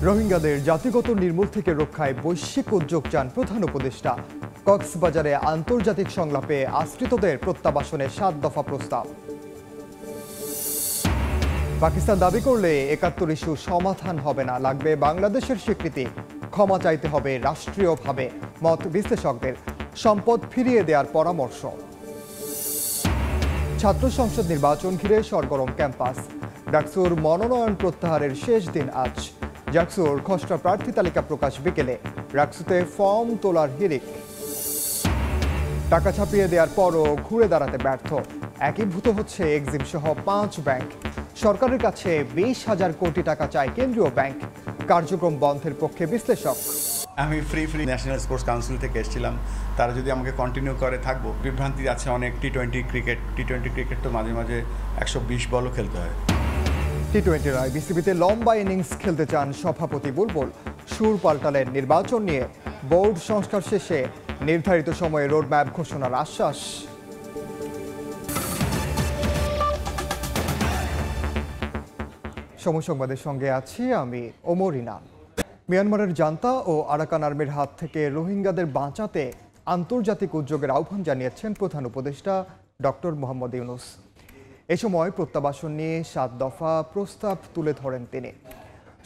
রোহিঙ্গাদের জাতিগত নির্মূল থেকে রক্ষায় বৈশ্বিক উদ্যোগ চান প্রধান উপদেষ্টা। কক্সবাজারে আন্তর্জাতিক সংলাপে আশ্রিতদের প্রত্যাবাসনে ৭ দফা প্রস্তাব। পাকিস্তান দাবি করলে ৭১ ইস্যু সমাধান হবে না, লাগবে বাংলাদেশের স্বীকৃতি। ক্ষমা চাইতে হবে রাষ্ট্রীয়ভাবে, মত বিশ্লেষকদের। সম্পদ ফিরিয়ে দেওয়ার পরামর্শ। ছাত্র সংসদ নির্বাচন ঘিরে সরগরম ক্যাম্পাস। ডাকসুর মনোনয়ন প্রত্যাহারের শেষ দিন আজ। ডাকসুর খসড়া প্রার্থী তালিকা প্রকাশ বিকেলে। ডাকসুতে ফর্ম তোলার হিড়িক। টাকা ছাপিয়ে দেওয়ার পরও ঘুরে দাঁড়াতে ব্যর্থ। একীভূত হচ্ছে এক্সিম সহ 5 ব্যাংক। সরকারের কাছে 20,000 কোটি টাকা চায় কেন্দ্রীয় ব্যাংক। কার্যক্রম বন্ধের পক্ষে বিশ্লেষক। আমি ফ্রি ন্যাশনাল স্পোর্টস কাউন্সিল থেকে এসেছিলাম, তারা যদি আমাকে কন্টিনিউ করে থাকবো। বিভ্রান্তি আছে অনেক। টি-20 ক্রিকেট তো মাঝে মাঝে 120 বলও খেলতে হয়। টি-20 রায় বিসিবিতে লম্বা ইনিংস খেলতে চান সভাপতি বুলবুল। সুর পাল্টালেন নির্বাচন নিয়ে। বোর্ড সংস্কার শেষে নির্ধারিত সময়ে রোডম্যাপ ঘোষণার আশ্বাস। সময় সংবাদের সঙ্গে আছি আমি ওমর ইনাম। মিয়ানমারের জান্তা ও আরাকান আর্মির হাত থেকে রোহিঙ্গাদের বাঁচাতে আন্তর্জাতিক উদ্যোগের আহ্বান জানিয়েছেন প্রধান উপদেষ্টা ডক্টর মোহাম্মদ ইউনূস। এ সময় প্রত্যাবাসন নিয়ে ৭ দফা প্রস্তাব তুলে ধরেন তিনি।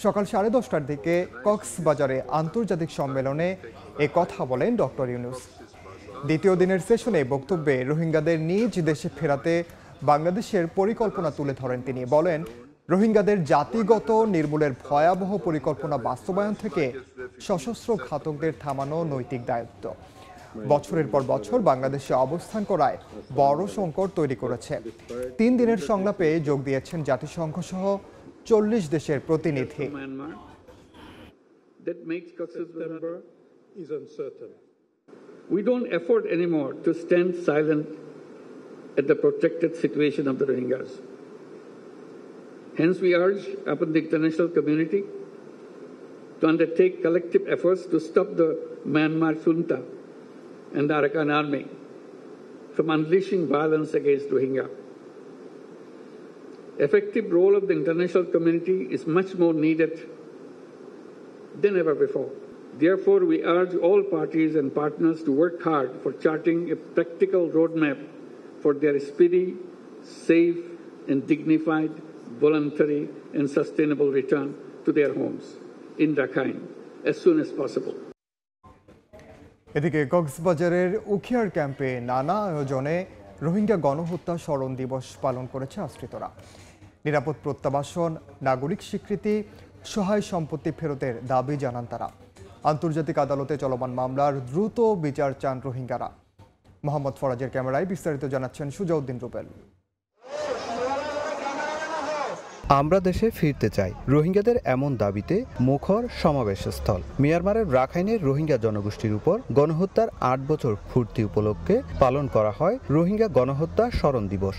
সকাল 10:30টার দিকে কক্সবাজারে আন্তর্জাতিক সম্মেলনে এ কথা বলেন ডক্টর ইউনূস। দ্বিতীয় দিনের সেশনে বক্তব্যে রোহিঙ্গাদের নিজ দেশে ফেরাতে বাংলাদেশের পরিকল্পনা তুলে ধরেন তিনি। বলেন, রোহিঙ্গাদের জাতিগত নির্মূলের ভয়াবহ পরিকল্পনা বাস্তবায়ন থেকে সশস্ত্র ঘাতকদের থামানো নৈতিক দায়িত্ব। বছরের পর বছর বাংলাদেশে অবস্থান করায় বড় সংকট তৈরি করেছে। 3 দিনের সংলাপে যোগ দিয়েছেন জাতিসংঘ সহ 40 দেশের প্রতিনিধি। We don't afford anymore to stand silent at the protected situation of the Rohingyas. Hence, we urge upon the international community to undertake collective efforts to stop the Myanmar junta and the Arakan army from unleashing violence against Rohingya. Effective role of the international community is much more needed than ever before. Therefore, we urge all parties and partners to work hard for charting a practical roadmap for their speedy, safe, and dignified, voluntary, and sustainable return to their homes in Rakhine as soon as possible. এদিকে কক্সবাজারের উখিয়ার ক্যাম্পে নানা আয়োজনে রোহিঙ্গা গণহত্যা স্মরণ দিবস পালন করেছে আশ্রিতরা। নিরাপদ প্রত্যাবাসন, নাগরিক স্বীকৃতি, সহায় সম্পত্তি ফেরতের দাবি জানান তারা। আন্তর্জাতিক আদালতে চলমান মামলার দ্রুত বিচার চান রোহিঙ্গারা। মোহাম্মদ ফরাজের ক্যামেরায় বিস্তারিত জানাচ্ছেন সুজাউদ্দিন রুবেল। আমরা দেশে ফিরতে চাই, রোহিঙ্গাদের এমন দাবিতে মুখর সমাবেশস্থল। মিয়ানমারের রাখাইনের রোহিঙ্গা জনগোষ্ঠীর উপর গণহত্যার 8 বছর পূর্তি উপলক্ষে পালন করা হয় রোহিঙ্গা গণহত্যা স্মরণ দিবস।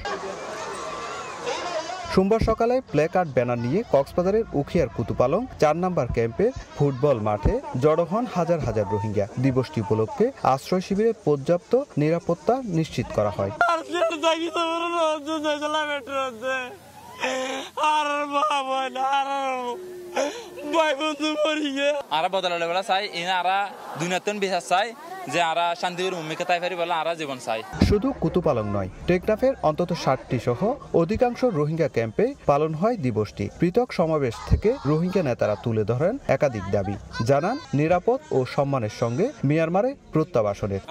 সোমবার সকালে প্লেকার্ড ব্যানার নিয়ে কক্সবাজারের উখিয়ার কুতুপালং 4 নম্বর ক্যাম্পের ফুটবল মাঠে জড়ো হন হাজার হাজার রোহিঙ্গা। দিবসটি উপলক্ষে আশ্রয় শিবিরে পর্যাপ্ত নিরাপত্তা নিশ্চিত করা হয়। আরা বদলালে বলা চাই আরা দুনিয়াতন বিচার চাই যে আরা শান্তির ভূমিকা তাই পারি বলে আরা জীবন চাই। শুধু কুতুপালং নয়, টেকনাফের অন্তত 60টি সহ অধিকাংশ রোহিঙ্গা ক্যাম্পে পালন হয় দিবসটি। পৃথক সমাবেশ থেকে রোহিঙ্গা নেতারা তুলে ধরেন একাধিক দাবি, জানান নিরাপদ ও সম্মানের সঙ্গে মিয়ানমারে প্রত্যাবাসনের।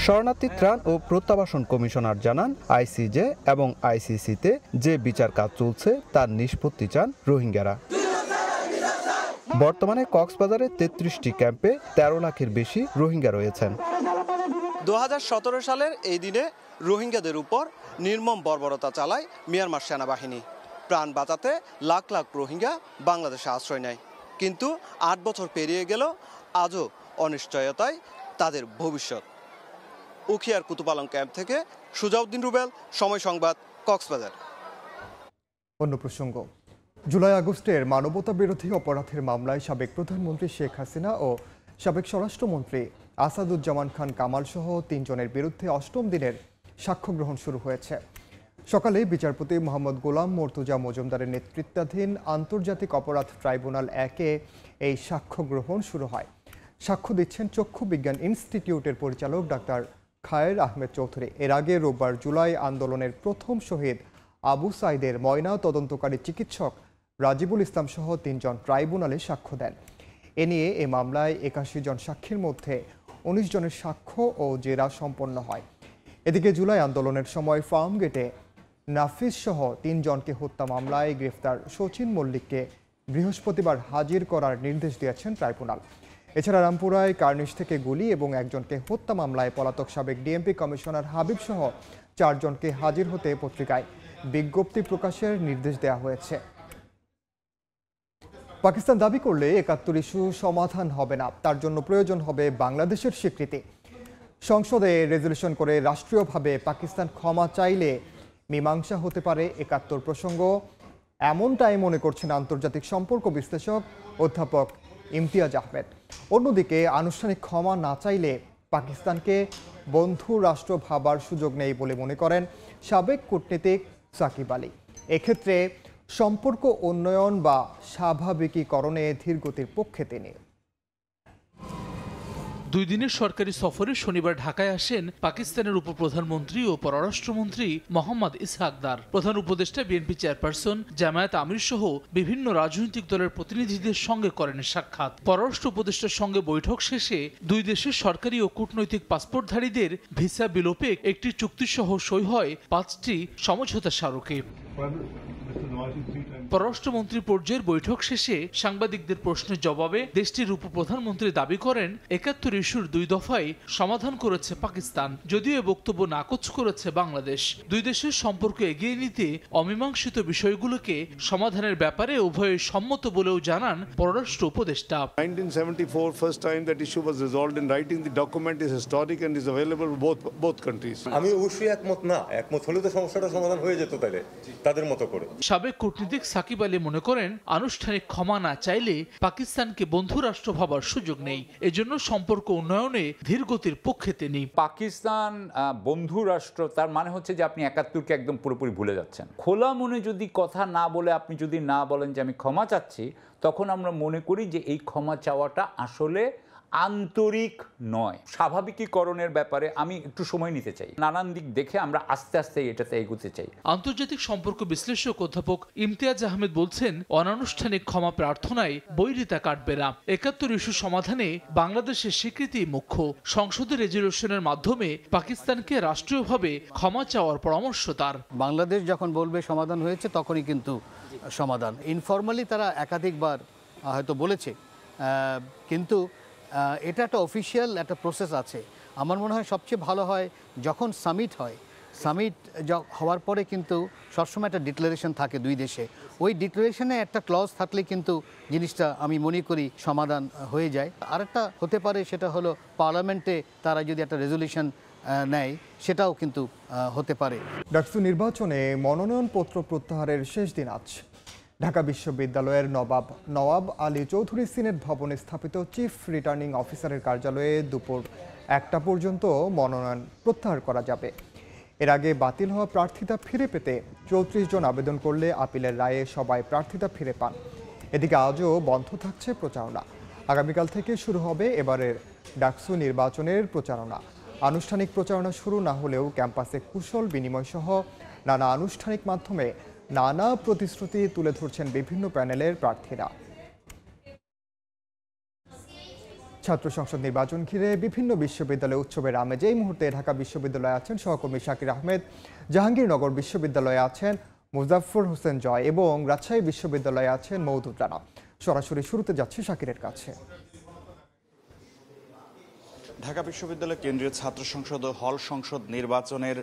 শরণার্থী ত্রাণ ও প্রত্যাবাসন কমিশনার জানান, আইসিজে এবং আইসিসিতে যে বিচার কাজ চলছে তার নিষ্পত্তি চান রোহিঙ্গারা। বর্তমানে কক্সবাজারে 33টি ক্যাম্পে 13 লাখের বেশি রোহিঙ্গা রয়েছেন। 2017 সালের এই দিনে রোহিঙ্গাদের উপর নির্মম বর্বরতা চালায় মিয়ানমার সেনাবাহিনী। প্রাণ বাঁচাতে লাখ লাখ রোহিঙ্গা বাংলাদেশে আশ্রয় নেয়, কিন্তু 8 বছর পেরিয়ে গেল, আজও অনিশ্চয়তায় তাদের ভবিষ্যৎ। উখিয়ার কুতুপালং ক্যাম্প থেকে সুজাউদ্দিন রুবেল, সময় সংবাদ, কক্সবাজার। অন্য প্রসঙ্গ, জুলাই আগস্টের মানবতা বিরোধী অপরাধের মামলায় সাবেক প্রধানমন্ত্রী শেখ হাসিনা ও সাবেক স্বরাষ্ট্রমন্ত্রী আসাদুজ্জামান খান কামাল সহ 3 জনের বিরুদ্ধে 8ম দিনের সাক্ষ্য গ্রহণ শুরু হয়েছে। সকালে বিচারপতি মোহাম্মদ গোলাম মর্তুজা মজুমদারের নেতৃত্বাধীন আন্তর্জাতিক অপরাধ ট্রাইব্যুনাল 1-এ এই সাক্ষ্য গ্রহণ শুরু হয়। সাক্ষ্য দিচ্ছেন চক্ষু বিজ্ঞান ইনস্টিটিউটের পরিচালক ডাক্তার খায়ের আহমেদ চৌধুরী। এর আগে রোববার জুলাই আন্দোলনের প্রথম শহীদ আবু সাইদের ময়না তদন্তকারী চিকিৎসক রাজিবুল ইসলাম সহ 3 জন ট্রাইব্যুনালে সাক্ষ্য দেন। এ নিয়ে এ মামলায় 81 জন সাক্ষীর মধ্যে 19 জনের সাক্ষ্য ও জেরা সম্পন্ন হয়। এদিকে জুলাই আন্দোলনের সময় ফার্ম গেটে নাফিস সহ 3 জনকে হত্যা মামলায় গ্রেফতার শচীন মল্লিককে বৃহস্পতিবার হাজির করার নির্দেশ দিয়েছেন ট্রাইব্যুনাল। এছাড়া রামপুরায় কার্নিশ থেকে গুলি এবং একজনকে হত্যা মামলায় পলাতক সাবেক ডিএমপি কমিশনার হাবিব সহ 4 জনকে হাজির হতে পত্রিকায় বিজ্ঞপ্তি প্রকাশের নির্দেশ দেওয়া হয়েছে। পাকিস্তান দাবি করলে 71 ইস্যু সমাধান হবে না, তার জন্য প্রয়োজন হবে বাংলাদেশের স্বীকৃতি। সংসদে রেজলিউশন করে রাষ্ট্রীয়ভাবে পাকিস্তান ক্ষমা চাইলে মীমাংসা হতে পারে 71 প্রসঙ্গ, এমনটাই মনে করছেন আন্তর্জাতিক সম্পর্ক বিশ্লেষক অধ্যাপক ইমতিয়াজ আহমেদ। অন্যদিকে আনুষ্ঠানিক ক্ষমা না চাইলে পাকিস্তানকে বন্ধু রাষ্ট্র ভাবার সুযোগ নেই বলে মনে করেন সাবেক কূটনীতিক সাকিব আলী। এক্ষেত্রে সম্পর্ক উন্নয়ন বা স্বাভাবিকীকরণে ধীরগতির পক্ষে তিনি। 2 দিনের সরকারি সফরে শনিবার ঢাকায় আসেন পাকিস্তানের উপপ্রধানমন্ত্রী ও পররাষ্ট্রমন্ত্রী মোহাম্মদ ইসহাকদার। প্রধান উপদেষ্টা বিএনপি চেয়ারপারসন জামায়াত আমির সহ বিভিন্ন রাজনৈতিক দলের প্রতিনিধিদের সঙ্গে করেন সাক্ষাৎ। পররাষ্ট্র উপদেষ্টার সঙ্গে বৈঠক শেষে 2 দেশের সরকারি ও কূটনৈতিক পাসপোর্টধারীদের ভিসা বিলোপে একটি চুক্তিসহ সই হয় 5টি সমঝোতা স্মারকে। পররাষ্ট্রমন্ত্রী পর্যায়ের বৈঠক শেষে সাংবাদিকদের প্রশ্নের জবাবে দেশটির উপপ্রধানমন্ত্রী দাবি করেন 71 ইস্যুর 2 দফায় সমাধান করেছে পাকিস্তান, যদিও এ বক্তব্য নাকচ করেছে বাংলাদেশ। 2 দেশের সম্পর্ক এগিয়ে নিতে অমীমাংসিত বিষয়গুলোকে সমাধানের ব্যাপারে উভয়ে সম্মত বলেও জানান পররাষ্ট্র উপদেষ্টা। 1974 first time that issue was resolved in writing. The document is historic and is available both countries. আমি অবশ্যই একমত না, একমত হলে তো সমস্যাটা সমাধান হয়ে যেত তাইলে তাদের মতো করে। সাবেক কূটনীতিক সাকিব আলী মনে করেন আনুষ্ঠানিক ক্ষমা না চাইলে পাকিস্তানকে বন্ধু রাষ্ট্র ভাবার সুযোগ নেই, এজন্য সম্পর্ক উন্নয়নে ধীরগতির পক্ষে তিনি। পাকিস্তান বন্ধু রাষ্ট্র, তার মানে হচ্ছে যে আপনি 71কে একদম পুরোপুরি ভুলে যাচ্ছেন। খোলা মনে যদি কথা না বলে আপনি যদি না বলেন যে আমি ক্ষমা চাচ্ছি, তখন আমরা মনে করি যে এই ক্ষমা চাওয়াটা আসলে আন্তরিক নয়। স্বাভাবিকীকরণের ব্যাপারে আমি একটু সময় নিতে চাই, নানান দিক দেখে আমরা আস্তে আস্তে এটাতে এগোতে চাই। আন্তর্জাতিক সম্পর্ক বিশ্লেষক অধ্যাপক ইমতিয়াজ আহমেদ বলছেন অনানুষ্ঠানিক ক্ষমা প্রার্থনায় বৈরিতা কাটবে না। 71 ইস্যু সমাধানে বাংলাদেশের স্বীকৃতি মুখ্য। সংসদের রেজলিউশনের মাধ্যমে পাকিস্তানকে রাষ্ট্রীয়ভাবে ক্ষমা চাওয়ার পরামর্শ তার। বাংলাদেশ যখন বলবে সমাধান হয়েছে তখনই কিন্তু সমাধান। ইনফর্মালি তারা একাধিকবার হয়তো বলেছে, কিন্তু এটা একটা অফিসিয়াল একটা প্রসেস আছে। আমার মনে হয় সবচেয়ে ভালো হয় যখন সামিট হয়, সামিট হওয়ার পরে কিন্তু সবসময় একটা ডিক্লারেশন থাকে 2 দেশে, ওই ডিক্লারেশনে একটা ক্লজ থাকলে কিন্তু জিনিসটা আমি মনে করি সমাধান হয়ে যায়। আরেকটা হতে পারে, সেটা হলো পার্লামেন্টে তারা যদি একটা রেজলিউশন নেয়, সেটাও কিন্তু হতে পারে। ডাকসু নির্বাচনে মনোনয়নপত্র প্রত্যাহারের শেষ দিন আজ। ঢাকা বিশ্ববিদ্যালয়ের নওয়াব আলী চৌধুরী সিনেট ভবনে স্থাপিত চিফ রিটার্নিং অফিসারের কার্যালয়ে দুপুর 1টা পর্যন্ত মনোনয়ন প্রত্যাহার করা যাবে। এর আগে বাতিল হওয়া প্রার্থিতা ফিরে পেতে 34 জন আবেদন করলে আপিলের রায়ে সবাই প্রার্থিতা ফিরে পান। এদিকে আজও বন্ধ থাকছে প্রচারণা। আগামীকাল থেকে শুরু হবে এবারের ডাকসু নির্বাচনের প্রচারণা। আনুষ্ঠানিক প্রচারণা শুরু না হলেও ক্যাম্পাসে কুশল বিনিময় সহ নানা আনুষ্ঠানিক মাধ্যমে নানা প্রতিশ্রুতি তুলে ধরছেন বিভিন্ন প্যানেলের প্রার্থীরা। ছাত্র সংসদ নির্বাচন ঘিরে বিভিন্ন বিশ্ববিদ্যালয়ে উৎসবের আমেজে এই মুহূর্তে ঢাকা বিশ্ববিদ্যালয়ে আছেন সহকর্মী শাকির আহমেদ, জাহাঙ্গীরনগর বিশ্ববিদ্যালয়ে আছেন মুজাফফর হোসেন জয় এবং রাজশাহী বিশ্ববিদ্যালয়ে আছেন মওদুদ রানা। সরাসরি শুরুতে যাচ্ছে শাকিরের কাছে। ঢাকা বিশ্ববিদ্যালয় কেন্দ্রীয় ছাত্র সংসদ ও হল সংসদ নির্বাচনের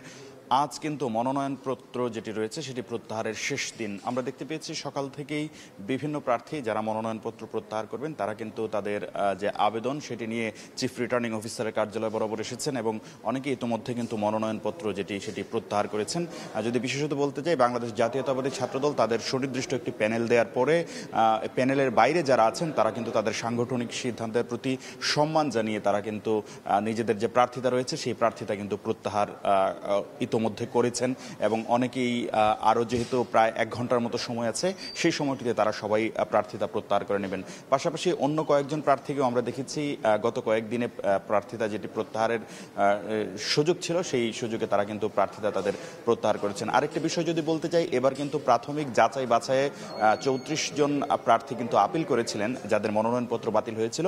আজ কিন্তু মনোনয়নপত্র যেটি রয়েছে সেটি প্রত্যাহারের শেষ দিন। আমরা দেখতে পেয়েছি সকাল থেকেই বিভিন্ন প্রার্থী যারা মনোনয়নপত্র প্রত্যাহার করবেন তারা কিন্তু তাদের যে আবেদন সেটি নিয়ে চিফ রিটার্নিং অফিসারের কার্যালয় বরাবর এসেছেন এবং অনেকে ইতিমধ্যে কিন্তু মনোনয়নপত্র সেটি প্রত্যাহার করেছেন। যদি বিশেষত বলতে চাই, বাংলাদেশ জাতীয়তাবাদী ছাত্রদল তাদের সুনির্দিষ্ট একটি প্যানেল দেওয়ার পরে প্যানেলের বাইরে যারা আছেন তারা কিন্তু তাদের সাংগঠনিক সিদ্ধান্তের প্রতি সম্মান জানিয়ে তারা কিন্তু নিজেদের যে প্রার্থিতা রয়েছে সেই প্রার্থিতা কিন্তু প্রত্যাহার ইতোমধ্যে করেছেন এবং অনেকেই আরও যেহেতু প্রায় 1 ঘন্টার মতো সময় আছে সেই সময়টিতে তারা সবাই প্রার্থিতা প্রত্যাহার করে নেবেন। পাশাপাশি অন্য কয়েকজন প্রার্থীকেও আমরা দেখেছি গত কয়েকদিনে প্রার্থিতা যেটি প্রত্যাহারের সুযোগ ছিল সেই সুযোগে তারা কিন্তু প্রার্থিতা তাদের প্রত্যাহার করেছেন। আরেকটি বিষয় যদি বলতে চাই, এবার কিন্তু প্রাথমিক যাচাই বাছাইয়ে 34 জন প্রার্থী কিন্তু আপিল করেছিলেন যাদের মনোনয়নপত্র বাতিল হয়েছিল।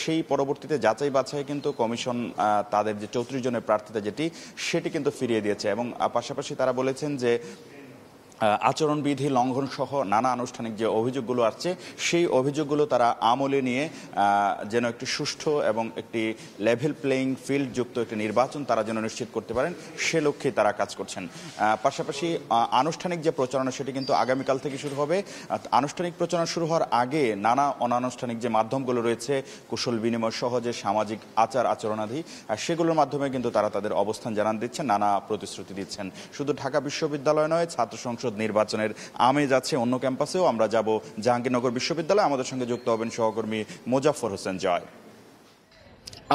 সেই পরবর্তীতে যাচাই বাছাইয়ে কিন্তু কমিশন তাদের যে 34 জনের প্রার্থিতা সেটি কিন্তু ফিরিয়ে দিয়েছে এবং পাশাপাশি তারা বলেছেন যে আচরণবিধি লঙ্ঘন সহ নানা আনুষ্ঠানিক যে অভিযোগগুলো আসছে সেই অভিযোগগুলো তারা আমলে নিয়ে যেন একটি সুষ্ঠু এবং একটি লেভেল প্লেয়িং ফিল্ড যুক্ত একটি নির্বাচন তারা যেন নিশ্চিত করতে পারেন সে লক্ষ্যে তারা কাজ করছেন। পাশাপাশি আনুষ্ঠানিক যে প্রচারণা সেটি কিন্তু আগামীকাল থেকে শুরু হবে। আনুষ্ঠানিক প্রচারণা শুরু হওয়ার আগে নানা অনানুষ্ঠানিক যে মাধ্যমগুলো রয়েছে কুশল বিনিময় সহ যে সামাজিক আচরণাদি সেগুলোর মাধ্যমে কিন্তু তারা তাদের অবস্থান জানান দিচ্ছেন, নানা প্রতিশ্রুতি দিচ্ছেন। শুধু ঢাকা বিশ্ববিদ্যালয় নয়, ছাত্র সংসদ নির্বাচনের আমেজ আছে অন্য ক্যাম্পাসেও। আমরা যাব জাহাঙ্গীরনগর বিশ্ববিদ্যালয়, আমাদের সঙ্গে যুক্ত হবেন সহকর্মী মোজাফফর হোসেন জয়।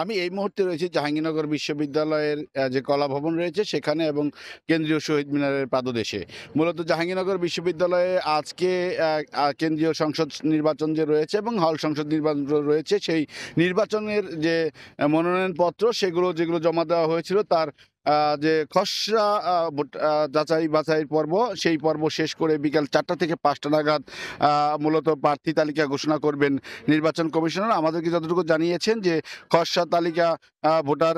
আমি এই মুহূর্তে রয়েছি জাহাঙ্গীরনগর বিশ্ববিদ্যালয়ের যে কলা ভবন রয়েছে সেখানে এবং কেন্দ্রীয় শহীদ মিনারের পাদদেশে। মূলত জাহাঙ্গীরনগর বিশ্ববিদ্যালয়ে আজকে কেন্দ্রীয় সংসদ নির্বাচন যে রয়েছে এবং হল সংসদ নির্বাচন রয়েছে সেই নির্বাচনের যে মনোনয়নপত্র যেগুলো জমা দেওয়া হয়েছিল তার যে খসড়া যাচাই বাছাইয়ের পর্ব সেই পর্ব শেষ করে বিকাল 4টা থেকে 5টা নাগাদ মূলত প্রার্থী তালিকা ঘোষণা করবেন নির্বাচন কমিশনার। আমাদেরকে যতটুকু জানিয়েছেন যে খসড়া তালিকা ভোটার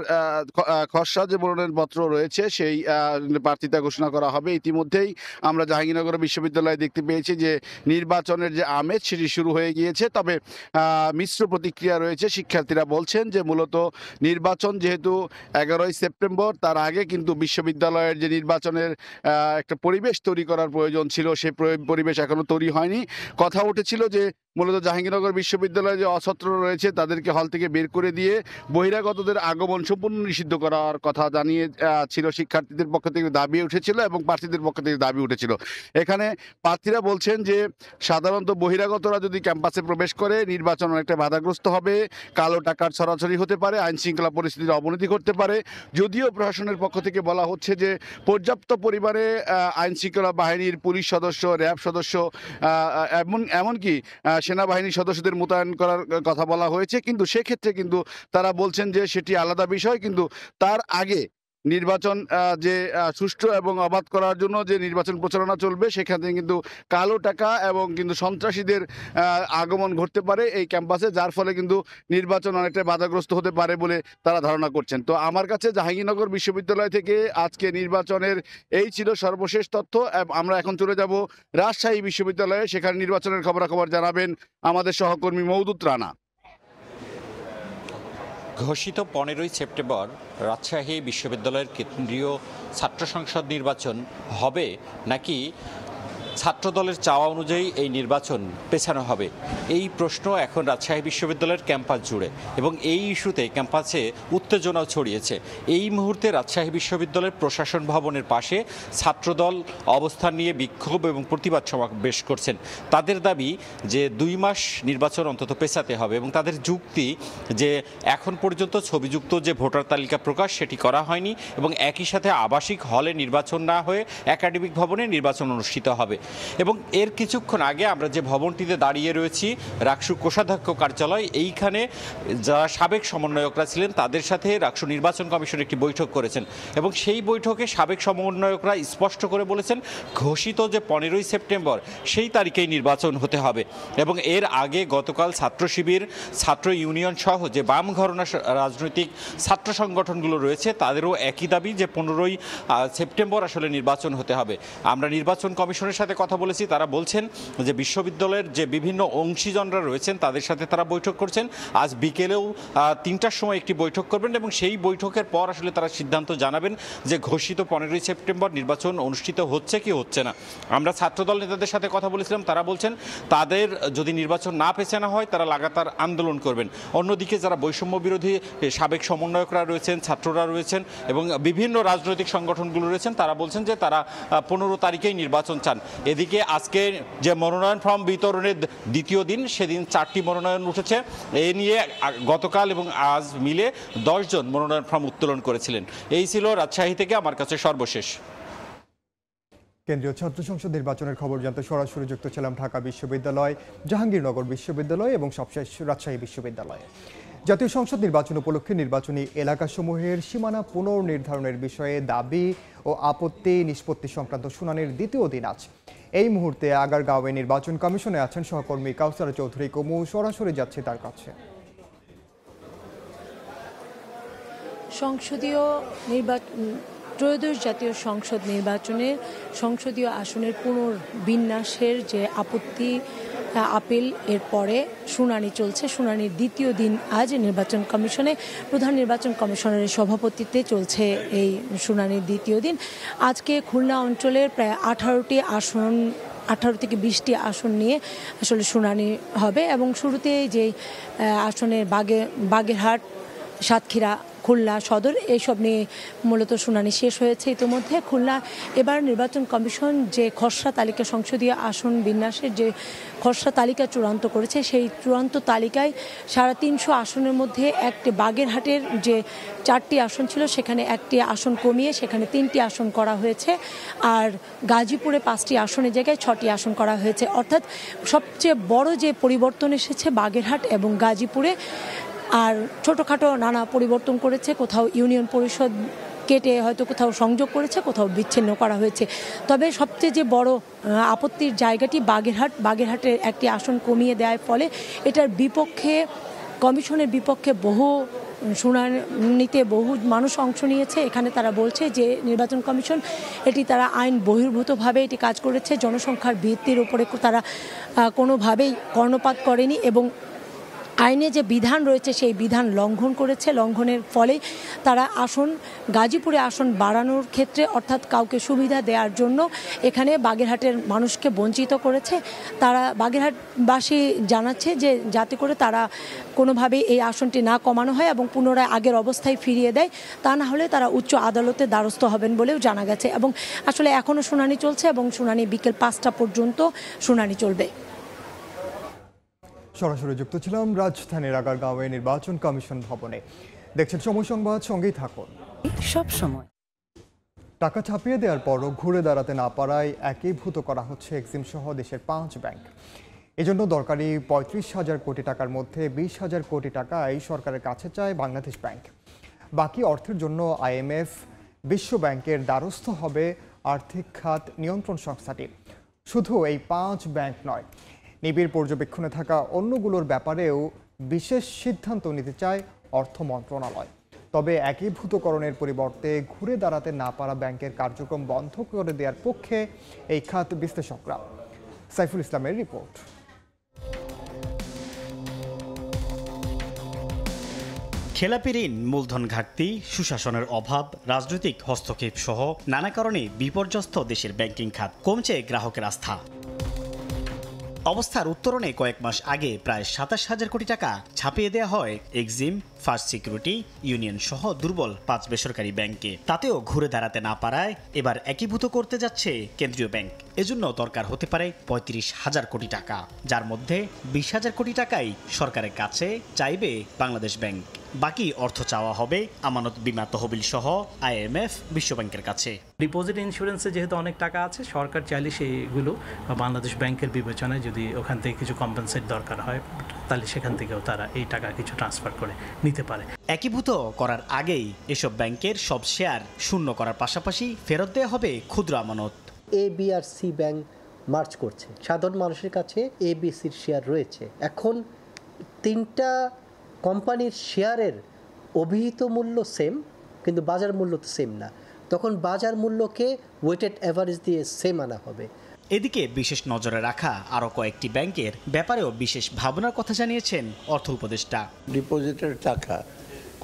খসড়া যে মনোনয়নপত্র রয়েছে সেই প্রার্থিতা ঘোষণা করা হবে। ইতিমধ্যেই আমরা জাহাঙ্গীরনগর বিশ্ববিদ্যালয়ে দেখতে পেয়েছি যে নির্বাচনের যে আমেজ সেটি শুরু হয়ে গিয়েছে, তবে মিশ্র প্রতিক্রিয়া রয়েছে। শিক্ষার্থীরা বলছেন যে মূলত নির্বাচন যেহেতু 11ই সেপ্টেম্বর, তার আগে কিন্তু বিশ্ববিদ্যালয়ের যে নির্বাচনের একটা পরিবেশ তৈরি করার প্রয়োজন ছিল সেই পরিবেশ এখনো তৈরি হয়নি। কথা উঠেছিল যে মূলত জাহাঙ্গীরনগর বিশ্ববিদ্যালয়ে যে অছাত্র রয়েছে তাদেরকে হল থেকে বের করে দিয়ে বহিরাগতদের আগমন সম্পূর্ণ নিষিদ্ধ করার কথা জানিয়ে ছিল। শিক্ষার্থীদের পক্ষ থেকে দাবি উঠেছিল এবং প্রার্থীদের পক্ষ থেকে দাবি উঠেছিল। এখানে প্রার্থীরা বলছেন যে সাধারণত বহিরাগতরা যদি ক্যাম্পাসে প্রবেশ করে নির্বাচন অনেকটা বাধাগ্রস্ত হবে, কালো টাকার ছড়াছড়ি হতে পারে, আইন শৃঙ্খলা পরিস্থিতির অবনতি ঘটতে পারে। যদিও প্রশাসনের পক্ষ থেকে বলা হচ্ছে যে পর্যাপ্ত পরিমাণে আইন শৃঙ্খলা বাহিনীর পুলিশ সদস্য, র্যাব সদস্য, এমনকি সেনাবাহিনীর সদস্যদের মোতায়েন করার কথা বলা হয়েছে, কিন্তু সেক্ষেত্রে কিন্তু তারা বলছেন যে সেটি আলাদা বিষয়। কিন্তু তার আগে নির্বাচন যে সুষ্ঠু এবং অবাধ করার জন্য যে নির্বাচন প্রচারণা চলবে সেখানে কিন্তু কালো টাকা এবং কিন্তু সন্ত্রাসীদের আগমন ঘটতে পারে এই ক্যাম্পাসে, যার ফলে কিন্তু নির্বাচন অনেকটা বাধাগ্রস্ত হতে পারে বলে তারা ধারণা করছেন। তো আমার কাছে জাহাঙ্গীরনগর বিশ্ববিদ্যালয় থেকে আজকে নির্বাচনের এই ছিল সর্বশেষ তথ্য। আমরা এখন চলে যাব রাজশাহী বিশ্ববিদ্যালয়ে, সেখানে নির্বাচনের খবরাখবর জানাবেন আমাদের সহকর্মী মওদুদ রানা। ঘোষিত 15ই সেপ্টেম্বর রাজশাহী বিশ্ববিদ্যালয়ের কেন্দ্রীয় ছাত্র সংসদ নির্বাচন হবে নাকি ছাত্রদলের চাওয়া অনুযায়ী এই নির্বাচন পেছানো হবে, এই প্রশ্ন এখন রাজশাহী বিশ্ববিদ্যালয়ের ক্যাম্পাস জুড়ে এবং এই ইস্যুতে ক্যাম্পাসে উত্তেজনাও ছড়িয়েছে। এই মুহূর্তে রাজশাহী বিশ্ববিদ্যালয়ের প্রশাসন ভবনের পাশে ছাত্রদল অবস্থান নিয়ে বিক্ষোভ এবং প্রতিবাদ সমাবেশ করছেন। তাদের দাবি যে 2 মাস নির্বাচন অন্তত পেছাতে হবে এবং তাদের যুক্তি যে এখন পর্যন্ত ছবিযুক্ত যে ভোটার তালিকা প্রকাশ সেটি করা হয়নি এবং একই সাথে আবাসিক হলে নির্বাচন না হয়ে একাডেমিক ভবনে নির্বাচন অনুষ্ঠিত হবে। এবং এর কিছুক্ষণ আগে আমরা যে ভবনটিতে দাঁড়িয়ে রয়েছি রাকসু কোষাধ্যক্ষ কার্যালয়, এইখানে যারা সাবেক সমন্বয়করা ছিলেন তাদের সাথে রাকসু নির্বাচন কমিশন একটি বৈঠক করেছেন এবং সেই বৈঠকে সাবেক সমন্বয়করা স্পষ্ট করে বলেছেন ঘোষিত যে 15ই সেপ্টেম্বর সেই তারিখেই নির্বাচন হতে হবে। এবং এর আগে গতকাল ছাত্র শিবির, ছাত্র ইউনিয়ন সহ যে বাম ঘরানা রাজনৈতিক ছাত্র সংগঠনগুলো রয়েছে তাদেরও একই দাবি যে 15ই সেপ্টেম্বর আসলে নির্বাচন হতে হবে। আমরা নির্বাচন কমিশনের সাথে সাথে কথা বলেছি, তারা বলছেন যে বিশ্ববিদ্যালয়ের যে বিভিন্ন অংশীজনরা রয়েছেন তাদের সাথে তারা বৈঠক করছেন। আজ বিকেলেও 3টার সময় একটি বৈঠক করবেন এবং সেই বৈঠকের পর আসলে তারা সিদ্ধান্ত জানাবেন যে ঘোষিত 15ই সেপ্টেম্বর নির্বাচন অনুষ্ঠিত হচ্ছে কি হচ্ছে না। আমরা ছাত্রদল নেতাদের সাথে কথা বলেছিলাম, তারা বলছেন তাদের যদি নির্বাচন না পেছানো হয় তারা লাগাতার আন্দোলন করবেন। অন্যদিকে যারা বৈষম্য বিরোধী সাবেক সমন্বয়করা রয়েছেন, ছাত্ররা রয়েছেন এবং বিভিন্ন রাজনৈতিক সংগঠনগুলো রয়েছেন, তারা বলছেন যে তারা 15 তারিখেই নির্বাচন চান। এদিকে আজকে যে মনোনয়ন ফর্ম বিতরণের দ্বিতীয় দিন, সেদিন 4টি মনোনয়ন উঠেছে। এ নিয়ে গতকাল এবং আজ মিলে 10 জন মনোনয়ন ফর্ম উত্তোলন করেছিলেন। এই ছিল রাজশাহী থেকে আমার কাছে সর্বশেষ। কেন্দ্রীয় ছাত্র সংসদ নির্বাচনের খবর জানতে সরাসরি যুক্ত ছিলাম ঢাকা বিশ্ববিদ্যালয়, জাহাঙ্গীরনগর বিশ্ববিদ্যালয় এবং সবশেষ রাজশাহী বিশ্ববিদ্যালয়ে। জাতীয় সংসদ নির্বাচন উপলক্ষে নির্বাচনী এলাকাসমূহের সীমানা পুনর্নির্ধারণের বিষয়ে দাবি ও আপত্তি নিষ্পত্তি সংক্রান্ত শুনানির দ্বিতীয় দিন আজ। এই মুহূর্তে আগারগাঁওয়ে নির্বাচন কমিশনে আছেন সহকর্মী কাউসারা চৌধুরী কমু। সরাসরি যাচ্ছে তার কাছে। সংসদীয় ত্রয়োদশ জাতীয় সংসদ নির্বাচনের সংসদীয় আসনের পুনর্বিন্যাসের যে আপত্তি আপিল এর পরে শুনানি চলছে। শুনানির দ্বিতীয় দিন আজ নির্বাচন কমিশনে। প্রধান নির্বাচন কমিশনারের সভাপতিত্বে চলছে এই শুনানির দ্বিতীয় দিন। আজকে খুলনা অঞ্চলের প্রায় 18টি আসন 18 থেকে 20টি আসন নিয়ে আসলে শুনানি হবে এবং শুরুতে যে আসনের বাগেরহাট, সাতক্ষীরা, খুলনা সদর এইসব নিয়ে মূলত শুনানি শেষ হয়েছে ইতিমধ্যে। খুলনা এবার নির্বাচন কমিশন যে খসড়া তালিকা, সংসদীয় আসন বিন্যাসের যে খসড়া তালিকা চূড়ান্ত করেছে, সেই চূড়ান্ত তালিকায় 350 আসনের মধ্যে একটি বাগেরহাটের যে 4টি আসন ছিল সেখানে একটি আসন কমিয়ে সেখানে 3টি আসন করা হয়েছে, আর গাজীপুরে 5টি আসনের জায়গায় 6টি আসন করা হয়েছে। অর্থাৎ সবচেয়ে বড় যে পরিবর্তন এসেছে বাগেরহাট এবং গাজীপুরে। আর ছোটোখাটো নানা পরিবর্তন করেছে, কোথাও ইউনিয়ন পরিষদ কেটে হয়তো কোথাও সংযোগ করেছে, কোথাও বিচ্ছিন্ন করা হয়েছে। তবে সবচেয়ে যে বড় আপত্তির জায়গাটি বাগেরহাটের একটি আসন কমিয়ে দেওয়ার ফলে এটার বিপক্ষে, কমিশনের বিপক্ষে বহু শুনানিতে বহু মানুষ অংশ নিয়েছে। এখানে তারা বলছে যে নির্বাচন কমিশন তারা আইন বহির্ভূতভাবে এটি কাজ করেছে, জনসংখ্যার ভিত্তির উপরে তারা কোনোভাবেই কর্ণপাত করেনি এবং আইনে যে বিধান রয়েছে সেই বিধান লঙ্ঘন করেছে। লঙ্ঘনের ফলে তারা গাজীপুরে আসন বাড়ানোর ক্ষেত্রে অর্থাৎ কাউকে সুবিধা দেওয়ার জন্য এখানে বাগেরহাটের মানুষকে বঞ্চিত করেছে। তারা বাগেরহাটবাসী জানাচ্ছে যে যাতে করে তারা কোনোভাবেই এই আসনটি না কমানো হয় এবং পুনরায় আগের অবস্থায় ফিরিয়ে দেয়, তা না হলে তারা উচ্চ আদালতে দ্বারস্থ হবেন বলেও জানা গেছে। এবং আসলে এখনও শুনানি চলছে এবং শুনানি বিকেল 5টা পর্যন্ত শুনানি চলবে। সরাসরি যুক্ত ছিলাম রাজধানীর আগারগাঁওয়ে নির্বাচন কমিশন ভবনে। দেখছেন সময় সংবাদ, সঙ্গেই থাকুন সব সময়। টাকা ছাপিয়ে দেওয়ার পরও ঘুরে দাঁড়াতে না পারায় একীভূত করা হচ্ছে এক্সিম সহ দেশের 5 ব্যাংক। এজন্য দরকারি 35,000 কোটি টাকার মধ্যে 20,000 কোটি টাকাই সরকারের কাছে চায় বাংলাদেশ ব্যাংক। বাকি অর্থের জন্য IMF, বিশ্ব ব্যাংকের দ্বারস্থ হবে আর্থিক খাত নিয়ন্ত্রণ সংস্থাটি। শুধু এই 5 ব্যাংক নয়, নিবিড় পর্যবেক্ষণে থাকা অন্যগুলোর ব্যাপারেও বিশেষ সিদ্ধান্ত নিতে চায় অর্থ মন্ত্রণালয়। তবে একীভূতকরণের পরিবর্তে ঘুরে দাঁড়াতে না পারা ব্যাংকের কার্যক্রম বন্ধ করে দেওয়ার পক্ষে এই খাত বিশ্লেষকরা। সাইফুল ইসলামের রিপোর্ট। খেলাপি ঋণ, মূলধন ঘাটতি, সুশাসনের অভাব, রাজনৈতিক হস্তক্ষেপ সহ নানা কারণে বিপর্যস্ত দেশের ব্যাংকিং খাত, কমছে গ্রাহকের আস্থা। অবস্থার উত্তরণে কয়েক মাস আগে প্রায় 27,000 কোটি টাকা ছাপিয়ে দেওয়া হয় এক্সিম, ফার্স্ট সিকিউরিটি, ইউনিয়ন সহ দুর্বল 5 বেসরকারি ব্যাংকে। তাতেও ঘুরে দাঁড়াতে না পারায় এবার একীভূত করতে যাচ্ছে কেন্দ্রীয় ব্যাংক। এজন্য দরকার হতে পারে 35,000 কোটি টাকা, যার মধ্যে 20,000 কোটি টাকাই সরকারের কাছে চাইবে বাংলাদেশ ব্যাংক। বাকি অর্থ চাওয়া হবে আমানত বীমা তহবিল সহ IMF, বিশ্বব্যাংকের কাছে। ডিপোজিট ইন্স্যুরেন্সে যেহেতু অনেক টাকা আছে, সরকার চাইলে সেইগুলো বাংলাদেশ ব্যাংকের বিবেচনায় যদি ওখান থেকে কিছু কম্পেনসেট দরকার হয় তাহলে সেখান থেকেও তারা এই টাকা কিছু ট্রান্সফার করে নিতে পারে। একীভূত করার আগেই এসব ব্যাংকের সব শেয়ার শূন্য করার পাশাপাশি ফেরত দেওয়া হবে ক্ষুদ্র আমানত। A, B আর C ব্যাংক মার্জ করছে, সাধারণ মানুষের কাছে ABCর শেয়ার রয়েছে। এখন 3টা কোম্পানির শেয়ারের অভিহিত মূল্য সেম, কিন্তু বাজার মূল্য তো সেম না। তখন বাজার মূল্যকে ওয়েটেড অ্যাভারেজ দিয়ে সেম আনা হবে। এদিকে বিশেষ নজরে রাখা আরও কয়েকটি ব্যাংকের ব্যাপারেও বিশেষ ভাবনার কথা জানিয়েছেন অর্থ উপদেষ্টা। ডিপোজিটের টাকা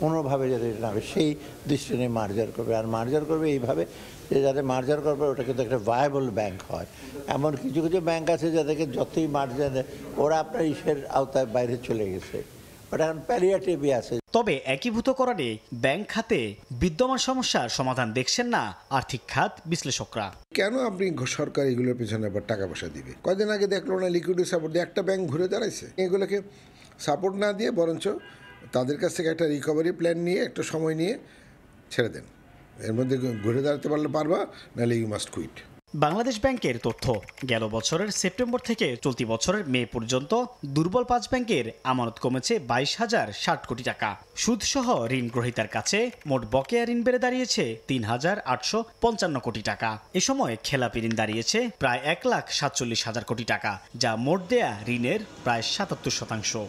কোনোভাবে যাতে না হবে সেই দৃষ্টি নিয়ে মার্জার করবে, আর মার্জার করবে এইভাবে যে যাতে মার্জার করবে ওটা কিন্তু একটা ভায়াবল ব্যাংক হয়। এমন কিছু কিছু ব্যাংক আছে যাদেরকে যতই মার্জার দেয় ওরা আপনার ইসের আওতায় বাইরে চলে গেছে, ওটা এখন প্যালিয়েটিভই আছে। তবে একীভূতকরণে ব্যাংক খাতে বিদ্যমান সমস্যার সমাধান দেখছেন না আর্থিক খাত বিশ্লেষকরা। কেন আপনি সরকার এগুলোর পিছনে আবার টাকা পয়সা দিবে? কয়দিন আগে দেখলো না লিকুইডিটি সাপোর্ট দিয়ে একটা ব্যাংক ঘুরে দাঁড়াইছে। এগুলোকে সাপোর্ট না দিয়ে বরঞ্চ তাদের কাছ থেকে একটা রিকভারি প্ল্যান নিয়ে একটা সময় নিয়ে ছেড়ে দেন। এর মধ্যে ঘুরে দাঁড়াতে পারলে পারবা, নাহলে ইউ মাস্ট কুইট। বাংলাদেশ ব্যাংকের তথ্য, গেল বছরের সেপ্টেম্বর থেকে চলতি বছরের মে পর্যন্ত দুর্বল 5 ব্যাংকের আমানত কমেছে 22,060 কোটি টাকা। সুদসহ ঋণ গ্রহীতার কাছে মোট বকেয়া ঋণ বেড়ে দাঁড়িয়েছে 3,855 কোটি টাকা। এ সময় খেলাপি ঋণ দাঁড়িয়েছে প্রায় 1,47,000 কোটি টাকা, যা মোট দেয়া ঋণের প্রায় 77%।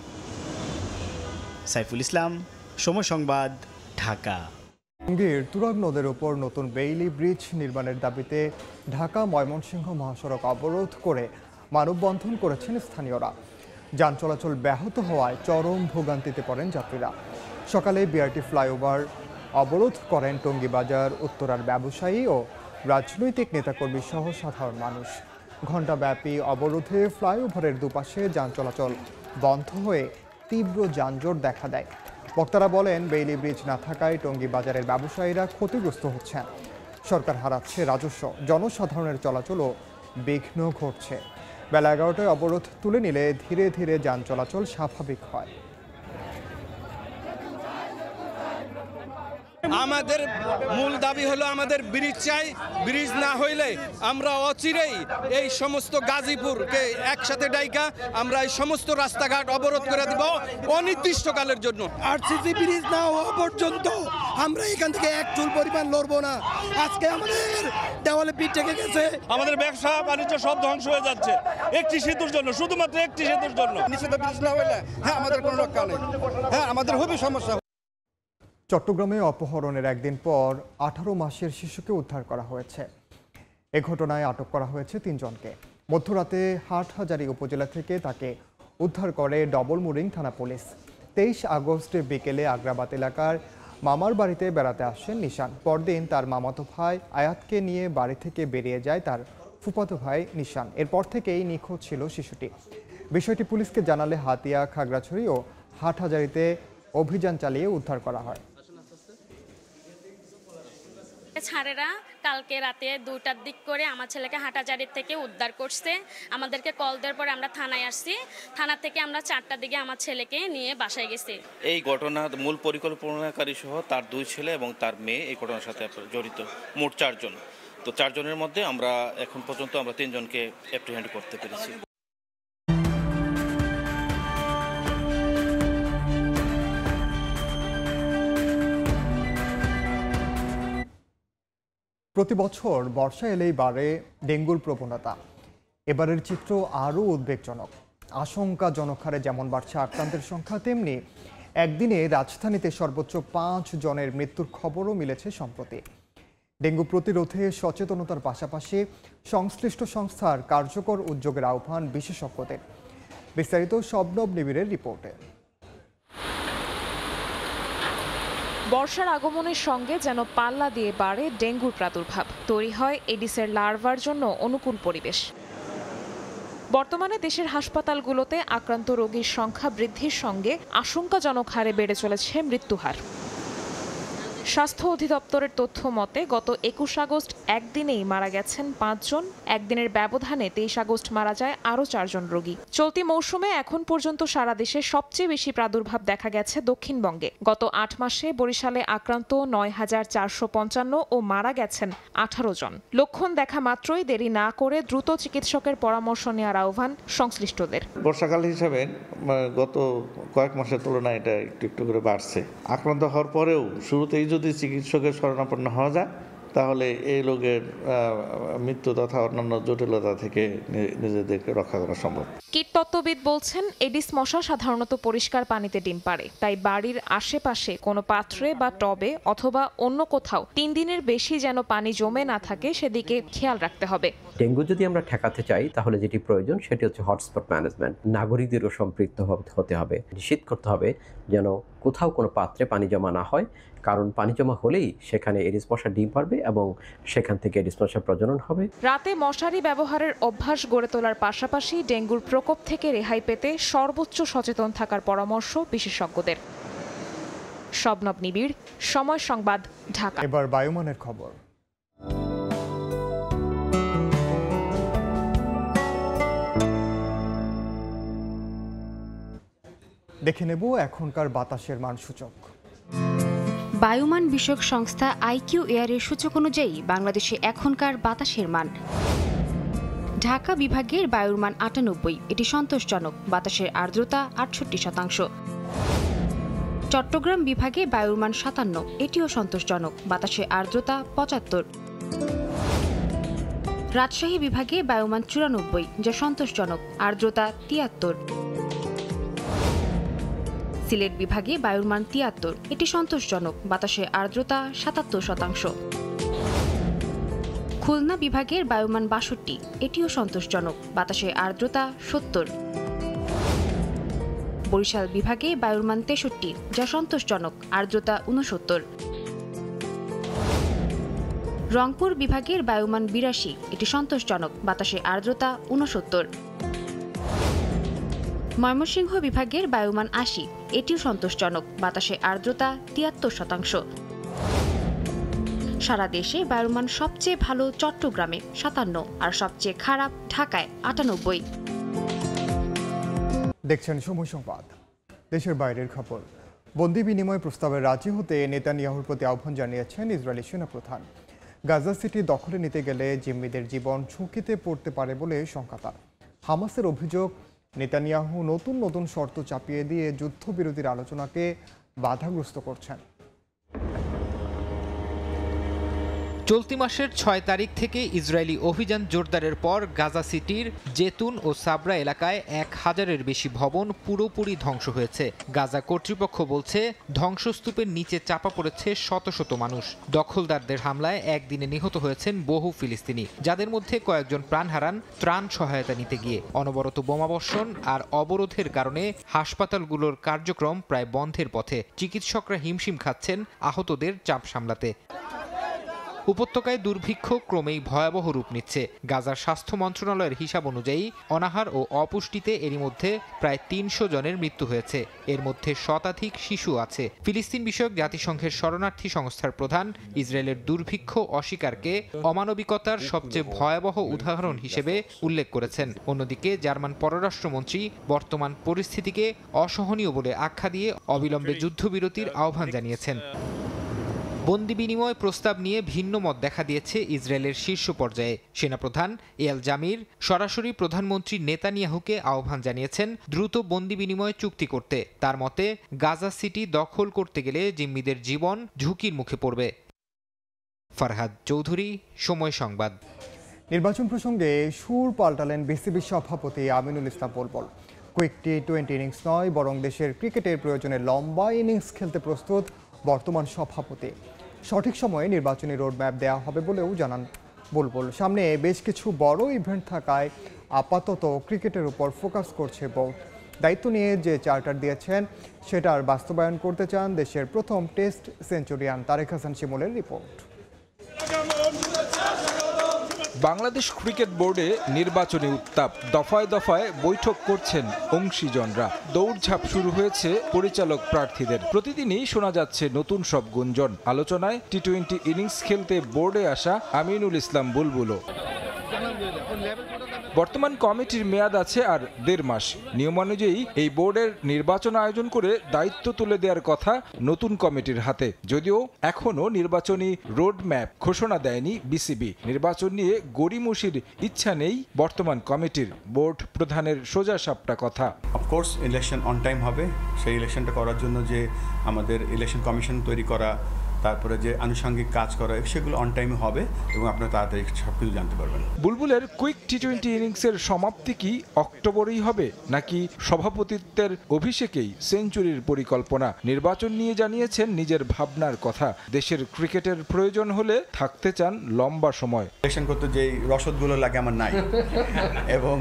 সাইফুল ইসলাম, সময় সংবাদ, ঢাকা। টঙ্গীর তুরাগ নদের উপর নতুন বেইলি ব্রিজ নির্মাণের দাবিতে ঢাকা ময়মনসিংহ মহাসড়ক অবরোধ করে মানববন্ধন করেছেন স্থানীয়রা। যান চলাচল ব্যাহত হওয়ায় চরম ভোগান্তিতে পড়েন যাত্রীরা। সকালে বিআরটি ফ্লাইওভার অবরোধ করেন টঙ্গী বাজার উত্তরার ব্যবসায়ী ও রাজনৈতিক নেতাকর্মী সহ সাধারণ মানুষ। ঘণ্টাব্যাপী অবরোধে ফ্লাইওভারের দুপাশে যান চলাচল বন্ধ হয়ে তীব্র যানজট দেখা দেয়। বক্তারা বলেন, বেইলি ব্রিজ না থাকায় টঙ্গী বাজারের ব্যবসায়ীরা ক্ষতিগ্রস্ত হচ্ছেন। সরকার হারাচ্ছে রাজস্ব, জনসাধারণের চলাচলও বিঘ্ন ঘটছে। বেলা 11টায় অবরোধ তুলে নিলে ধীরে ধীরে যান চলাচল স্বাভাবিক হয়। আমাদের মূল দাবি হলো আমাদের ব্রিজ চাই। ব্রিজ না হইলে আমরা অচিরেই এই সমস্ত গাজীপুরকে একসাথে ডাইকা আমরা এই সমস্ত রাস্তাঘাট অবরোধ করে দেব অনির্দিষ্টকালের জন্য। আরসিসি ব্রিজ না হওয়া পর্যন্ত আমরা এখান থেকে এক চুল পরিমাণ লড়বো না। আজকে আমাদের দেওয়ালে পিঠ থেকে গেছে, আমাদের ব্যবসা বাণিজ্য সব ধ্বংস হয়ে যাচ্ছে একটি সেতুর জন্য, শুধুমাত্র একটি সেতুর জন্য। নিষেধ ব্রিজ না হইলে আমাদের কোনো রক্ষা নেই, আমাদের খুবই সমস্যা। চট্টগ্রামে অপহরণের একদিন পর 18 মাসের শিশুকে উদ্ধার করা হয়েছে। এ ঘটনায় আটক করা হয়েছে 3 জনকে। মধ্যরাতে হাটহাজারী উপজেলা থেকে তাকে উদ্ধার করে ডবলমুরিং থানা পুলিশ। 23 আগস্ট বিকেলে আগ্রাবাদ এলাকার মামার বাড়িতে বেড়াতে আসেন নিশান। পরদিন তার মামাতো ভাই আয়াতকে নিয়ে বাড়ি থেকে বেরিয়ে যায় তার ফুফাতো ভাই নিশান। এরপর থেকেই নিখোঁজ ছিল শিশুটি। বিষয়টি পুলিশকে জানালে হাতিয়া, খাগড়াছড়ি ও হাটহাজারীতে অভিযান চালিয়ে উদ্ধার করা হয়। ছাড়েরা কালকে রাতে 2টার দিক করে আমার ছেলেকে হাটাজারির থেকে উদ্ধার করছে। আমাদেরকে কল দেওয়ার পরে আমরা থানায় আসছি। থানা থেকে আমরা 4টার দিকে আমার ছেলেকে নিয়ে বাসায় গেছি। এই ঘটনার মূল পরিকল্পনাকারী সহ তার 2 ছেলে এবং তার মেয়ে এই ঘটনার সাথে জড়িত, মোট 4 জন। তো 4 জনের মধ্যে আমরা এখন পর্যন্ত 3 জনকে অ্যাপ্রিহেন্ড করতে পেরেছি। প্রতি বছর বর্ষা এলেই বাড়ে ডেঙ্গুর প্রবণতা। এবারের চিত্র আরও উদ্বেগজনক। আশঙ্কাজনক হারে যেমন বাড়ছে আক্রান্তের সংখ্যা, তেমনি একদিনে রাজধানীতে সর্বোচ্চ 5 জনের মৃত্যুর খবরও মিলেছে সম্প্রতি। ডেঙ্গু প্রতিরোধে সচেতনতার পাশাপাশি সংশ্লিষ্ট সংস্থার কার্যকর উদ্যোগের আহ্বান বিশেষজ্ঞদের। বিস্তারিত শবনব নিবিড়ের রিপোর্টে। বর্ষার আগমনের সঙ্গে যেন পাল্লা দিয়ে বাড়ে ডেঙ্গুর প্রাদুর্ভাব। তৈরি হয় এডিসের লার্ভার জন্য অনুকূল পরিবেশ। বর্তমানে দেশের হাসপাতালগুলোতে আক্রান্ত রোগীর সংখ্যা বৃদ্ধির সঙ্গে আশঙ্কাজনক হারে বেড়ে চলেছে মৃত্যুহার। স্বাস্থ্য অধিদপ্তরের তথ্য মতে গত 21 আগস্ট একদিনেই মারা গেছেন 5 জন। একদিনের ব্যবধানে 23 আগস্ট মারা যায় আরও 4 জন রোগী। চলতি মৌসুমে এখন পর্যন্ত সারা দেশে সবচেয়ে বেশি প্রাদুর্ভাব দেখা গেছে দক্ষিণবঙ্গে। গত 8 মাসে বরিশালে আক্রান্ত 9,455 ও মারা গেছেন 18 জন। লক্ষণ দেখা মাত্রই দেরি না করে দ্রুত চিকিৎসকের পরামর্শ নেওয়ার আহ্বান সংশ্লিষ্টদের। বর্ষাকাল হিসাবে গত কয়েক মাসের তুলনায় এটা একটু করে বাড়ছে। আক্রান্ত হওয়ার পরেও শুরুতেই যদি চিকিৎসকের শরণাপন্ন হওয়া যায় তাহলে এই রোগের মৃত্যু তথা অন্যান্য জটিলতা থেকে নিজেদেরকে রক্ষা করা সম্ভব। কীটতত্ত্ববিদ বলছেন, এডিস মশা সাধারণত পরিষ্কার পানিতে ডিম পাড়ে। তাই বাড়ির আশেপাশে কোনো পাত্রে বা টবে অথবা অন্য কোথাও 3 দিনের বেশি যেন পানি জমে না থাকে সেদিকে খেয়াল রাখতে হবে। ডেঙ্গু যদি আমরা ঠেকাতে চাই তাহলে যেটি প্রয়োজন সেটি হচ্ছে হটস্পট ম্যানেজমেন্ট। নাগরিকদেরও সম্পৃক্ত হতে হবে, নিশ্চিত করতে হবে যেন কোথাও কোনো পাত্রে পানি জমা না হয়, কারণ পানি জমা হলেই সেখানে এডিস মশার ডিম পারবে এবং সেখান থেকে এডিস মশার প্রজনন হবে। রাতে মশারি ব্যবহারের অভ্যাস গড়ে তোলার পাশাপাশি ডেঙ্গুর প্রকোপ থেকে রেহাই পেতে সর্বোচ্চ সচেতন থাকার পরামর্শ বিশেষজ্ঞদের। শবনব নিবিড়, সময় সংবাদ, ঢাকা। এবার বায়ুমানের খবর। দেখে নেব এখনকার বাতাসের মান সূচক। বায়ুমান বিষয়ক সংস্থা আইকিউ এয়ারের সূচক অনুযায়ী বাংলাদেশে এখনকার বাতাসের মান: ঢাকা বিভাগের বায়ুর মান ৯৮, এটি সন্তোষজনক, বাতাসের আর্দ্রতা ৬৮%। চট্টগ্রাম বিভাগে বায়ুর মান ৫৭, এটিও সন্তোষজনক, বাতাসের আর্দ্রতা ৭৫। রাজশাহী বিভাগে বায়ুমান ৯৪, যা সন্তোষজনক, আর্দ্রতা ৭৩। সিলেট বিভাগে বায়ুর মান ৭৩, এটি সন্তোষজনক, বাতাসের আর্দ্রতা ৭৭%। খুলনা বিভাগের বায়ুমান ৬২, এটিও সন্তোষজনক, বাতাসের আর্দ্রতা ৭০। বরিশাল বিভাগে বায়ুর মান ৬৩, যা সন্তোষজনক, আর্দ্রতা ৬৯। রংপুর বিভাগের বায়ুমান ৮২, এটি সন্তোষজনক, বাতাসের আর্দ্রতা ৬৯। ময়মনসিংহ বিভাগের বায়ুমান ৮০, এটিও সন্তোষজনক, বাতাসের আর্দ্রতা ৭৩%। সারা দেশে বায়ুর মান সবচেয়ে ভালো চট্টগ্রামে ৫৭ আর সবচেয়ে খারাপ ঢাকায় ৯৮। দেখছেন সময় সংবাদ। দেশের বাইরের খবর। বন্দি বিনিময় প্রস্তাবে রাজি হতে নেতানিয়াহুর প্রতি আহ্বান জানিয়েছেন ইসরায়েলি সেনাপ্রধান। গাজা সিটি দখলে নিতে গেলে জিম্মিদের জীবন ঝুঁকিতে পড়তে পারে বলে শঙ্কা তার। হামাসের অভিযোগ, নেতানিয়াহু নতুন নতুন শর্ত চাপিয়ে দিয়ে যুদ্ধবিরতির আলোচনাকে বাধাগ্রস্ত করছেন। চলতি মাসের ৬ তারিখ থেকে ইসরায়েলি অভিযান জোরদারের পর গাজা সিটির জেতুন ও সাবরা এলাকায় ১,০০০-এর বেশি ভবন পুরোপুরি ধ্বংস হয়েছে। গাজা কর্তৃপক্ষ বলছে ধ্বংসস্তূপের নিচে চাপা পড়েছে শত শত মানুষ। দখলদারদের হামলায় একদিনে নিহত হয়েছেন বহু ফিলিস্তিনি, যাদের মধ্যে কয়েকজন প্রাণ হারান ত্রাণ সহায়তা নিতে গিয়ে। অনবরত বোমাবর্ষণ আর অবরোধের কারণে হাসপাতালগুলোর কার্যক্রম প্রায় বন্ধের পথে। চিকিৎসকরা হিমশিম খাচ্ছেন আহতদের চাপ সামলাতে। উপত্যকায় দুর্ভিক্ষ ক্রমেই ভয়াবহ রূপ নিচ্ছে। গাজার স্বাস্থ্য মন্ত্রণালয়ের হিসাব অনুযায়ী অনাহার ও অপুষ্টিতে এরই মধ্যে প্রায় ৩০০ জনের মৃত্যু হয়েছে। এর মধ্যে শতাধিক শিশু আছে। ফিলিস্তিন বিষয়ক জাতিসংঘের শরণার্থী সংস্থার প্রধান ইসরায়েলের দুর্ভিক্ষ অস্বীকারকে অমানবিকতার সবচেয়ে ভয়াবহ উদাহরণ হিসেবে উল্লেখ করেছেন। অন্যদিকে জার্মান পররাষ্ট্রমন্ত্রী বর্তমান পরিস্থিতিকে অসহনীয় বলে আখ্যা দিয়ে অবিলম্বে যুদ্ধবিরতির আহ্বান জানিয়েছেন। বন্দি বিনিময় প্রস্তাব নিয়ে ভিন্ন মত দেখা দিয়েছে ইসরায়েলের শীর্ষ পর্যায়ে। সেনাপ্রধান এয়াল জামির সরাসরি প্রধানমন্ত্রী নেতানিয়াহুকে আহ্বান জানিয়েছেন দ্রুত বন্দি বিনিময় চুক্তি করতে। তার মতে, গাজা সিটি দখল করতে গেলে জিম্মিদের জীবন ঝুঁকির মুখে পড়বে। ফারহাদ চৌধুরী, সময় সংবাদ। নির্বাচন প্রসঙ্গে সুর পাল্টালেন বিসিবি সভাপতি আমিনুল ইসলাম বুলবুল। কুইক টি-20 ইনিংস নয়, বরং দেশের ক্রিকেটের প্রয়োজনে লম্বা ইনিংস খেলতে প্রস্তুত বর্তমান সভাপতি। সঠিক সময়ে নির্বাচনী রোডম্যাপ দেওয়া হবে বলেও জানান বুলবুল। সামনে বেশ কিছু বড় ইভেন্ট থাকায় আপাতত ক্রিকেটের উপর ফোকাস করছে বোর্ড। দায়িত্ব নিয়ে যে চার্টার দিয়েছেন সেটার বাস্তবায়ন করতে চান দেশের প্রথম টেস্ট সেঞ্চুরিয়ান তারেক হাসান শিমুলের রিপোর্ট। বাংলাদেশ ক্রিকেট বোর্ডে নির্বাচনী উত্তাপ, দফায় দফায় বৈঠক করছেন অংশীজনরা। দৌড়ঝাঁপ শুরু হয়েছে পরিচালক প্রার্থীদের। প্রতিদিনই শোনা যাচ্ছে নতুন সব গুঞ্জন। আলোচনায় টি-20 ইনিংস খেলতে বোর্ডে আসা আমিনুল ইসলাম বুলবুলও। বর্তমান কমিটির মেয়াদ আছে আর ১.৫ মাস। নিয়মানুযায়ী এই বোর্ডের নির্বাচন আয়োজন করে দায়িত্ব তুলে দেওয়ার কথা নতুন কমিটির হাতে, যদিও এখনও নির্বাচনী রোডম্যাপ ঘোষণা দেয়নি বিসিবি। নির্বাচন নিয়ে গড়িমসির ইচ্ছা নেই বর্তমান কমিটির। বোর্ড প্রধানের সোজা সাপটা কথা, অফকোর্স ইলেকশন অন টাইম হবে। সেই ইলেকশনটা করার জন্য যে আমাদের ইলেকশন কমিশন তৈরি করা, তারপরে যে আনুষঙ্গিক কাজ করা সেগুলো অন টাইমে হবে এবং আপনারা তাড়াতাড়ি সব কিছু জানতে পারবেন। বুলবুলের কুইক টি20 ইনিংসের সমাপ্তি কি অক্টোবরেই হবে নাকি সভাপতিত্বের অভিষেকেই সেঞ্চুরির পরিকল্পনা? নির্বাচন নিয়ে জানিয়েছেন নিজের ভাবনার কথা। দেশের ক্রিকেটের প্রয়োজন হলে থাকতে চান লম্বা সময়। ইলেকশন করতে যে রসদগুলো লাগে আমার নাই এবং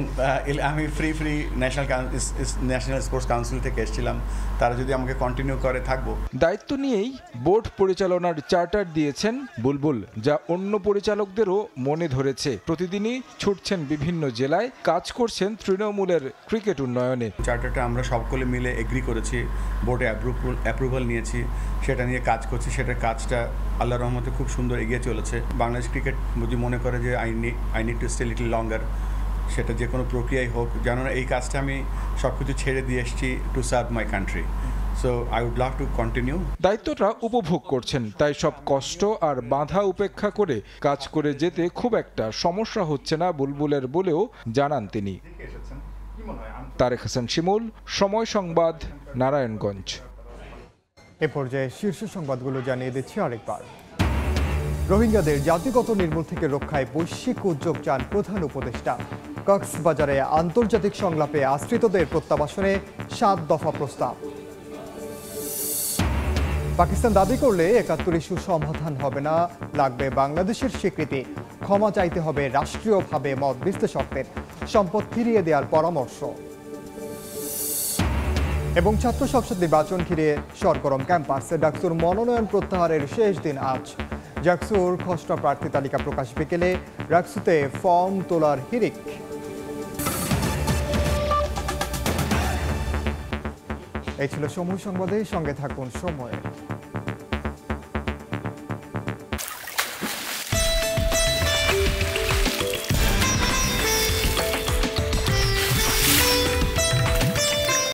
আমি ফ্রি ন্যাশনাল স্পোর্টস কাউন্সিল থেকে এসেছিলাম, তারা যদি আমাকে কন্টিনিউ করে থাকবো। দায়িত্ব নিয়েই বোর্ড পরিচালনার চার্টার দিয়েছেন বুলবুল, যা অন্য পরিচালকদেরও মনে ধরেছে। প্রতিদিনই ছুটছেন বিভিন্ন জেলায়, কাজ করছেন তৃণমূলের ক্রিকেট উন্নয়নে। চার্টারটা আমরা সকলে মিলে এগ্রি করেছি, বোর্ডে অ্যাপ্রুভাল নিয়েছি, সেটা নিয়ে কাজ করছি। সেটার কাজটা আল্লাহর রহমতে খুব সুন্দর এগিয়ে চলেছে। বাংলাদেশ ক্রিকেট যদি মনে করে যে I need to stay little লঙ্গার, সেটা যে কোনো প্রক্রিয়াই হোক, যেন এই কাজটা আমি সব কিছু ছেড়ে দিয়ে এসেছি to serve my country. So I would love to continue. দায়িত্বটা উপভোগ করছেন, তাই সব কষ্ট আর বাধা উপেক্ষা করে কাজ করে যেতে খুব একটা সমস্যা হচ্ছে না বুলবুলের বলেও জানান তিনি। তারেক হাসান শিমুল, সময় সংবাদ, নারায়ণগঞ্জ। এ পর্যায়ে শীর্ষ সংবাদগুলো জানিয়ে দিচ্ছি আরেকবার। রোহিঙ্গাদের জাতিগত নির্মূল থেকে রক্ষায় বৈশ্বিক উদ্যোগ চান প্রধান উপদেষ্টা। কক্সবাজারে আন্তর্জাতিক সংলাপে আশ্রিতদের প্রত্যাবাসনে 7 দফা প্রস্তাব। পাকিস্তান দাবি করলে ৭১ ইস্যু সমাধান হবে না, লাগবে বাংলাদেশের স্বীকৃতি। ক্ষমা চাইতে হবে রাষ্ট্রীয়ভাবে মত বিশ্লেষকদের, সম্পদ ফিরিয়ে দেওয়ার পরামর্শ। এবং ছাত্র সংসদ নির্বাচন ঘিরে সরগরম ক্যাম্পাসে। ডাকসুর মনোনয়ন প্রত্যাহারের শেষ দিন আজ। ডাকসুর খসড়া প্রার্থী তালিকা প্রকাশ বিকেলে, ডাকসুতে ফর্ম তোলার হিড়িক। এই ছিল সময় সংবাদে, সঙ্গে থাকুন সময়।